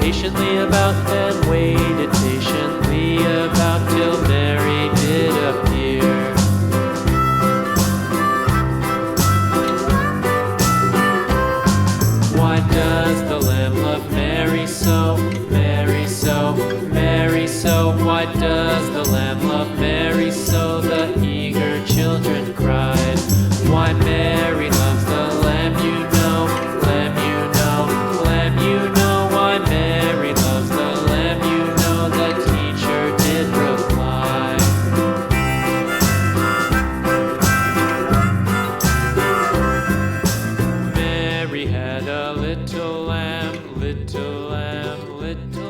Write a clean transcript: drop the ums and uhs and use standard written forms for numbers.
patiently about and waited patiently about till Mary did appear. Why does the Lamb love Mary so, Mary so, Mary so? Why does the Lamb love Mary so? The eager children cried. Why Mary loves the Lamb, you know, Lamb, you know, Lamb, you know. Why Mary loves the Lamb, you know, the teacher did reply. Mary had a little lamb, little lamb, little